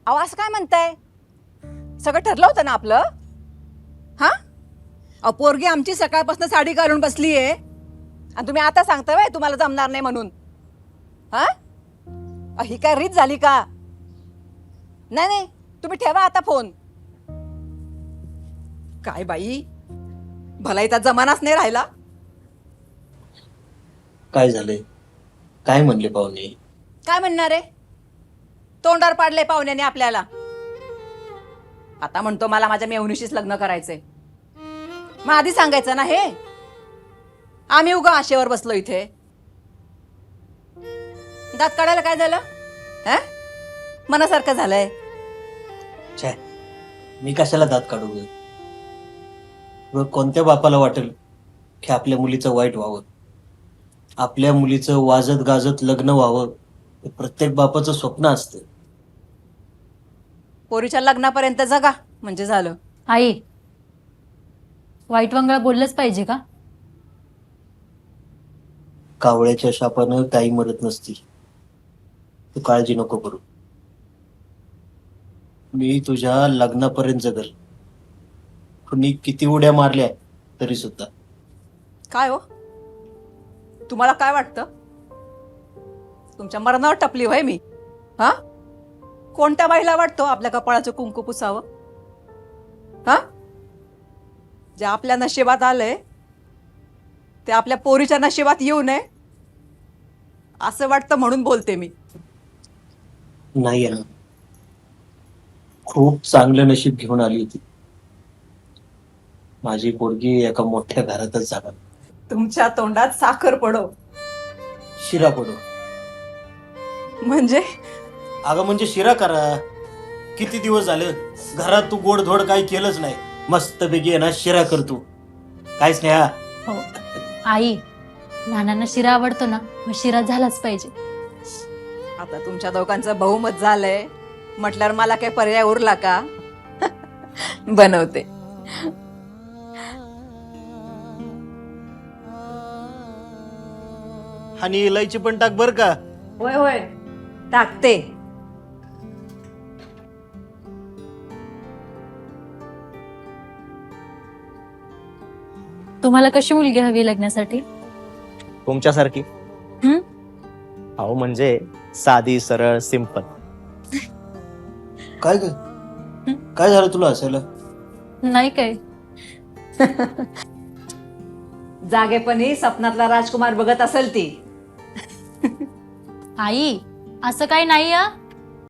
अहो असं काय म्हणताय? सगळं ठरलं होतं ना आपलं? हा अहो पोरगी आमची सकाळपासून साडी घालून बसली आहे आणि तुम्ही आता सांगताय व्हय तुम्हाला जमणार नाही म्हणून? हा ही काय रीत झाली का? नाही नाही, तुम्ही ठेवा आता फोन. काय बाई, भलाईचा जमानाच नाही राहिला. काय झालंय? काय म्हणले पाहुणे? काय म्हणणार आहे? तोंडावर पाडले पाहुण्याने आपल्याला. आता म्हणतो मला माझ्या मेहुणीशीच लग्न करायचंय. मग आधी सांगायचं ना हे. आम्ही उगा आशेवर बसलो इथे. दात काढायला काय झालं? हा मनासारखं झालंय. छे, मी कशाला दात काढू ग? व कोणत्या बापाला वाटेल की आपल्या मुलीचं वाईट व्हावं? आपल्या मुलीचं वाजत गाजत लग्न व्हावं हे प्रत्येक बापाचं स्वप्न असतं. पोरीच्या लग्नापर्यंत जगा म्हणजे झालं. आई, वाईट वंगळा बोललंच पाहिजे का? कावळ्याच्या शापानं काही मरत नसती. तू काळजी नको करू. मी तुझ्या लग्नापर्यंत जगल. कुणी किती उड्या मारल्या तरी सुद्धा. काय हो, तुम्हाला काय वाटतं? तुमच्या मरणावर टपली होय मी? हा कोणत्या बाईला वाटतो आपल्या कपाळाचं कुंकू पुसावं? हा जे आपल्या नशिबात आलंय ते आपल्या पोरीच्या नशिबात येऊ नये असं वाटतं म्हणून बोलते मी. नाही आहे ना, खूप चांगलं नशीब घेऊन आली होती. माझी पोरगी एका मोठ्या घरातच झाला. तुमच्या तोंडात साखर पडो शिरा पडो. म्हणजे? अगं म्हणजे शिरा करा. किती दिवस झाले घरात तू गोडधोड काही केलंच नाही. मस्तपैकी आहे ना शिरा करतो. काहीच नाही. हो आई, नानांना शिरा आवडतो ना, मग शिरा झालाच पाहिजे. आता तुमच्या दोघांचं बहुमत झालंय म्हटल्यावर मला काय पर्याय उरला का? बनवते. आणि इलायची पण टाक बर का. होय होय टाकते. तुम्हाला कशी मुलगी हवी लग्नासाठी? तुमच्यासारखी. हं? अहो म्हणजे साधी सरळ सिंपल. काय ग, काय झालं तुला हसायला? नाही काय. जागेपणी स्वप्नातला राजकुमार बघत असेल ती. आई, असं काही नाही.